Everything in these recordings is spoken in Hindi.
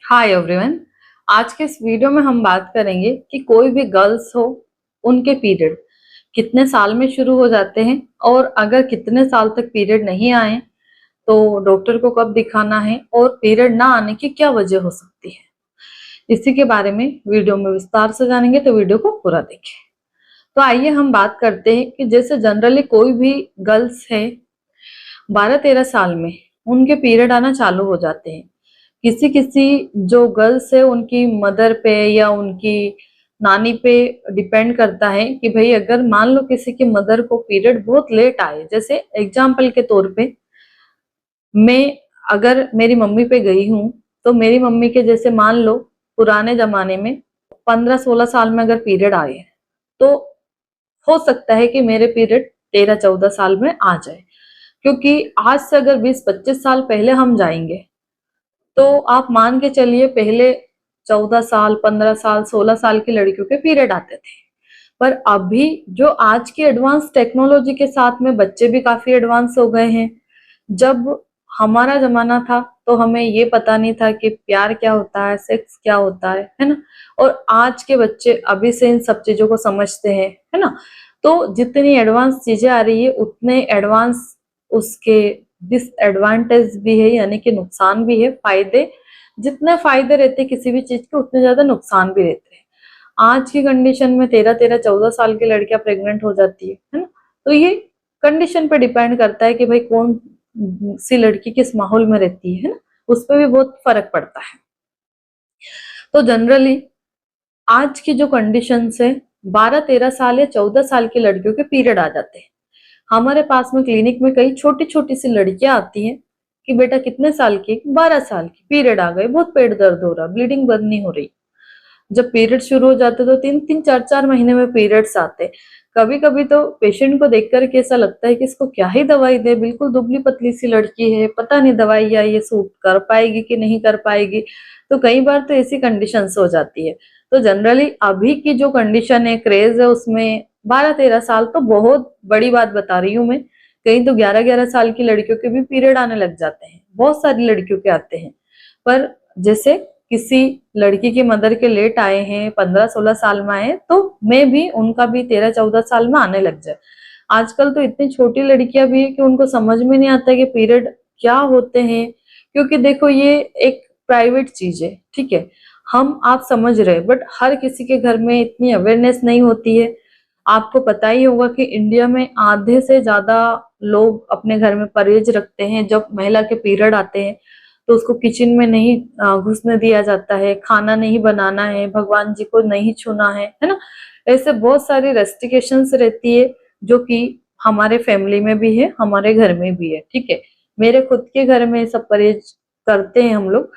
Hi everyone. आज के इस वीडियो में हम बात करेंगे कि कोई भी गर्ल्स हो, उनके पीरियड कितने साल में शुरू हो जाते हैं और अगर कितने साल तक पीरियड नहीं आए तो डॉक्टर को कब दिखाना है और पीरियड ना आने की क्या वजह हो सकती है। इसी के बारे में वीडियो में विस्तार से जानेंगे, तो वीडियो को पूरा देखें। तो आइए हम बात करते हैं कि जैसे जनरली कोई भी गर्ल्स है 12-13 साल में उनके पीरियड आना चालू हो जाते हैं। किसी किसी जो गर्ल्स है उनकी मदर पे या उनकी नानी पे डिपेंड करता है कि भाई अगर मान लो किसी की मदर को पीरियड बहुत लेट आए, जैसे एग्जाम्पल के तौर पे मैं अगर मेरी मम्मी पे गई हूँ तो मेरी मम्मी के जैसे मान लो पुराने जमाने में 15-16 साल में अगर पीरियड आए तो हो सकता है कि मेरे पीरियड 13-14 साल में आ जाए। क्योंकि आज से अगर 20-25 साल पहले हम जाएंगे तो आप मान के चलिए पहले 14 साल, 15 साल, 16 साल की लड़कियों के पीरियड आते थे। पर अभी जो आज की एडवांस टेक्नोलॉजी के साथ में बच्चे भी काफी एडवांस हो गए हैं। जब हमारा जमाना था तो हमें ये पता नहीं था कि प्यार क्या होता है, सेक्स क्या होता है ना। और आज के बच्चे अभी से इन सब चीजों को समझते हैं, है ना। तो जितनी एडवांस चीजें आ रही है उतने एडवांस उसके डिसएडवांटेज भी है, यानी कि नुकसान भी है। फायदे जितने फायदे रहते हैं किसी भी चीज के उतने ज्यादा नुकसान भी रहते हैं। आज की कंडीशन में 13-13, 14 साल की लड़कियां प्रेग्नेंट हो जाती है ना। तो ये कंडीशन पे डिपेंड करता है कि भाई कौन सी लड़की किस माहौल में रहती है ना, उस पर भी बहुत फर्क पड़ता है। तो जनरली आज की जो कंडीशन है 12-13 साल या 14 साल की लड़कियों के पीरियड आ जाते हैं। हमारे पास में क्लिनिक में कई छोटी छोटी सी लड़कियां आती हैं कि बेटा कितने साल की, 12 साल की, पीरियड आ गए, बहुत पेट दर्द हो रहा, ब्लीडिंग बंद नहीं हो रही। जब पीरियड शुरू हो जाते तो 3-3, 4-4 महीने में पीरियड्स आते। कभी कभी तो पेशेंट को देख करके ऐसा लगता है कि इसको क्या ही दवाई दे, बिल्कुल दुबली पतली सी लड़की है, पता नहीं दवाई या ये सूट कर पाएगी कि नहीं कर पाएगी। तो कई बार तो ऐसी कंडीशन हो जाती है। तो जनरली अभी की जो कंडीशन है, क्रेज है, उसमें 12-13 साल तो बहुत बड़ी बात बता रही हूँ मैं। कहीं तो 11-11 साल की लड़कियों के भी पीरियड आने लग जाते हैं, बहुत सारी लड़कियों के आते हैं। पर जैसे किसी लड़की की मदर के लेट आए हैं, 15-16 साल में आए, तो मैं भी उनका भी 13-14 साल में आने लग जाए। आजकल तो इतनी छोटी लड़कियां भी है कि उनको समझ में नहीं आता कि पीरियड क्या होते हैं। क्योंकि देखो ये एक प्राइवेट चीज है, ठीक है, हम आप समझ रहे, बट हर किसी के घर में इतनी अवेयरनेस नहीं होती है। आपको पता ही होगा कि इंडिया में आधे से ज्यादा लोग अपने घर में परहेज रखते हैं। जब महिला के पीरियड आते हैं तो उसको किचन में नहीं घुसने दिया जाता है, खाना नहीं बनाना है, भगवान जी को नहीं छूना है ना। ऐसे बहुत सारी रेस्ट्रिक्शंस रहती है जो कि हमारे फैमिली में भी है, हमारे घर में भी है, ठीक है। मेरे खुद के घर में सब परहेज करते हैं हम लोग।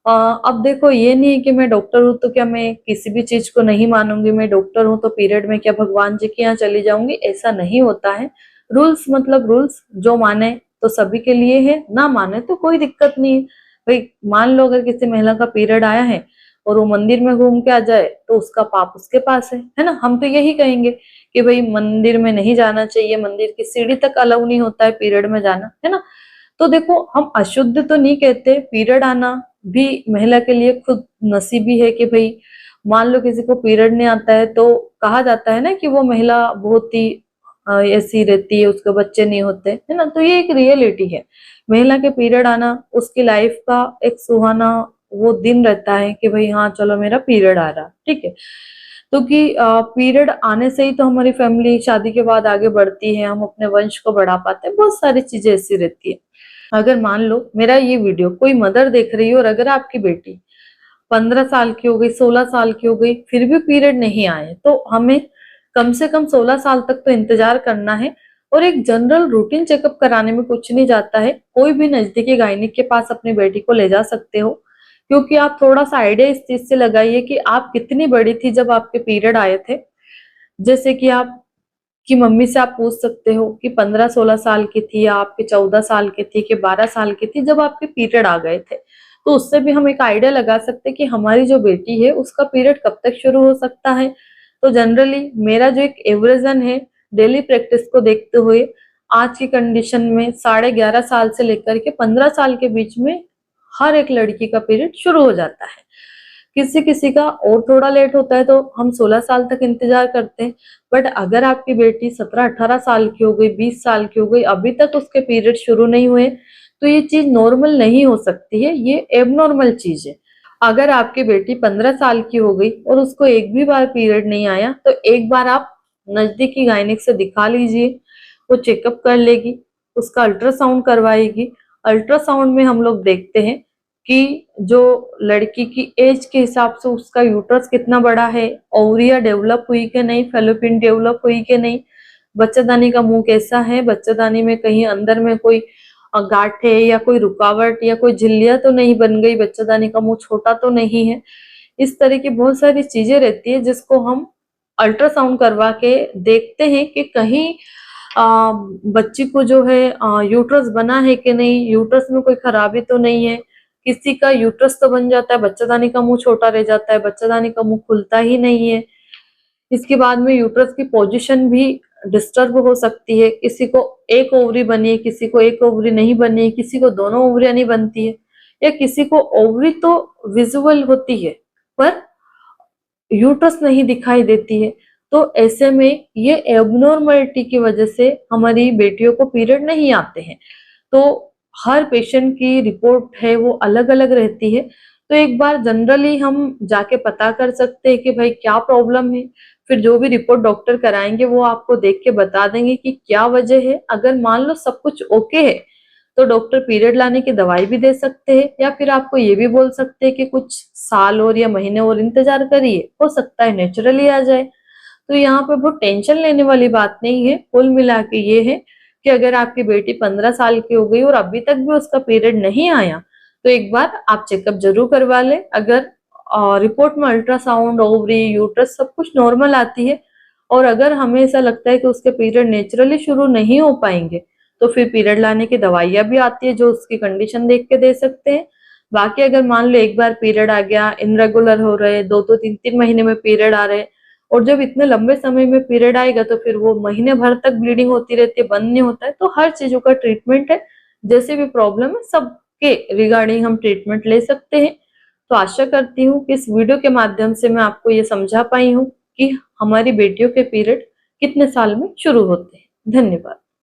अब देखो ये नहीं है कि मैं डॉक्टर हूं तो क्या मैं किसी भी चीज को नहीं मानूंगी, मैं डॉक्टर हूं तो पीरियड में क्या भगवान जी के यहाँ चली जाऊंगी, ऐसा नहीं होता है। रूल्स मतलब रूल्स, जो माने तो सभी के लिए है, ना माने तो कोई दिक्कत नहीं है। भाई मान लो अगर किसी महिला का पीरियड आया है और वो मंदिर में घूम के आ जाए तो उसका पाप उसके पास है ना। हम तो यही कहेंगे कि भाई मंदिर में नहीं जाना चाहिए, मंदिर की सीढ़ी तक अलाउ नहीं होता है पीरियड में जाना, है ना। तो देखो हम अशुद्ध तो नहीं कहते, पीरियड आना भी महिला के लिए खुद नसीबी है कि भाई मान लो किसी को पीरियड नहीं आता है तो कहा जाता है ना कि वो महिला बहुत ही ऐसी रहती है, उसके बच्चे नहीं होते, है ना। तो ये एक रियलिटी है, महिला के पीरियड आना उसकी लाइफ का एक सुहाना वो दिन रहता है कि भाई हाँ चलो मेरा पीरियड आ रहा, ठीक है। तो कि पीरियड आने से ही तो हमारी फैमिली शादी के बाद आगे बढ़ती है, हम अपने वंश को बढ़ा पाते हैं, बहुत सारी चीजें ऐसी रहती है। अगर मान लो मेरा ये वीडियो कोई मदर देख रही है और अगर आपकी बेटी 15 साल की हो गई, 16 साल की हो गई, फिर भी पीरियड नहीं आए, तो हमें कम से कम 16 साल तक तो इंतजार करना है। और एक जनरल रूटीन चेकअप कराने में कुछ नहीं जाता है, कोई भी नजदीकी गायनिक के पास अपनी बेटी को ले जा सकते हो। क्योंकि आप थोड़ा सा आइडिया इस चीज से लगाइए कि आप कितनी बड़ी थी जब आपके पीरियड आए थे। जैसे कि आप कि मम्मी से आप पूछ सकते हो कि 15-16 साल की थी या आपके 14 साल की थी कि 12 साल की थी जब आपके पीरियड आ गए थे। तो उससे भी हम एक आइडिया लगा सकते हैं कि हमारी जो बेटी है उसका पीरियड कब तक शुरू हो सकता है। तो जनरली मेरा जो एक एवरेजन है डेली प्रैक्टिस को देखते हुए, आज की कंडीशन में 11.5 साल से लेकर के 15 साल के बीच में हर एक लड़की का पीरियड शुरू हो जाता है। किसी किसी का और थोड़ा लेट होता है तो हम 16 साल तक इंतजार करते हैं। बट अगर आपकी बेटी 17-18 साल की हो गई, 20 साल की हो गई, अभी तक उसके पीरियड शुरू नहीं हुए, तो ये चीज नॉर्मल नहीं हो सकती है, ये एबनॉर्मल चीज है। अगर आपकी बेटी 15 साल की हो गई और उसको एक भी बार पीरियड नहीं आया, तो एक बार आप नजदीकी गायनिक से दिखा लीजिए, वो चेकअप कर लेगी, उसका अल्ट्रासाउंड करवाएगी। अल्ट्रासाउंड में हम लोग देखते हैं कि जो लड़की की एज के हिसाब से उसका यूट्रस कितना बड़ा है, ओवरिया डेवलप हुई कि नहीं, फेलोपियन डेवलप हुई कि नहीं, बच्चादानी का मुंह कैसा है, बच्चादानी में कहीं अंदर में कोई गांठ है या कोई रुकावट या कोई झिल्लियां तो नहीं बन गई, बच्चादानी का मुंह छोटा तो नहीं है। इस तरह की बहुत सारी चीजें रहती है जिसको हम अल्ट्रासाउंड करवा के देखते हैं कि कहीं बच्ची को जो है यूट्रस बना है कि नहीं, यूट्रस में कोई खराबी तो नहीं है। किसी का यूट्रस तो बन जाता है, बच्चादानी का मुंह छोटा रह जाता है, बच्चादानी का मुंह खुलता ही नहीं है। इसके बाद में यूट्रस की पोजीशन भी डिस्टर्ब हो सकती है, किसी को एक ओवरी बनी है, किसी को एक ओवरी नहीं बनी है, किसी को दोनों ओवरियां नहीं बनती है, या किसी को ओवरी तो विजुअल होती है पर यूट्रस नहीं दिखाई देती है। तो ऐसे में ये एबनॉर्मलिटी की वजह से हमारी बेटियों को पीरियड नहीं आते हैं। तो हर पेशेंट की रिपोर्ट है वो अलग अलग रहती है। तो एक बार जनरली हम जाके पता कर सकते हैं कि भाई क्या प्रॉब्लम है। फिर जो भी रिपोर्ट डॉक्टर कराएंगे वो आपको देख के बता देंगे कि क्या वजह है। अगर मान लो सब कुछ ओके है तो डॉक्टर पीरियड लाने की दवाई भी दे सकते हैं, या फिर आपको ये भी बोल सकते हैं कि कुछ साल और या महीने और इंतजार करिए, हो सकता है नेचुरली आ जाए। तो यहाँ पे बहुत टेंशन लेने वाली बात नहीं है। कुल मिला के ये है कि अगर आपकी बेटी 15 साल की हो गई और अभी तक भी उसका पीरियड नहीं आया, तो एक बार आप चेकअप जरूर करवा ले। अगर रिपोर्ट में अल्ट्रासाउंड, ओवरी, यूट्रस सब कुछ नॉर्मल आती है, और अगर हमें ऐसा लगता है कि उसके पीरियड नेचुरली शुरू नहीं हो पाएंगे, तो फिर पीरियड लाने की दवाइयां भी आती है जो उसकी कंडीशन देख के दे सकते हैं। बाकी अगर मान लो एक बार पीरियड आ गया, इनरेगुलर हो रहे, 2-2, 3-3 महीने में पीरियड आ रहे, और जब इतने लंबे समय में पीरियड आएगा तो फिर वो महीने भर तक ब्लीडिंग होती रहती है, बंद नहीं होता है, तो हर चीजों का ट्रीटमेंट है। जैसे भी प्रॉब्लम है सबके रिगार्डिंग हम ट्रीटमेंट ले सकते हैं। तो आशा करती हूँ कि इस वीडियो के माध्यम से मैं आपको ये समझा पाई हूँ कि हमारी बेटियों के पीरियड कितने साल में शुरू होते हैं। धन्यवाद।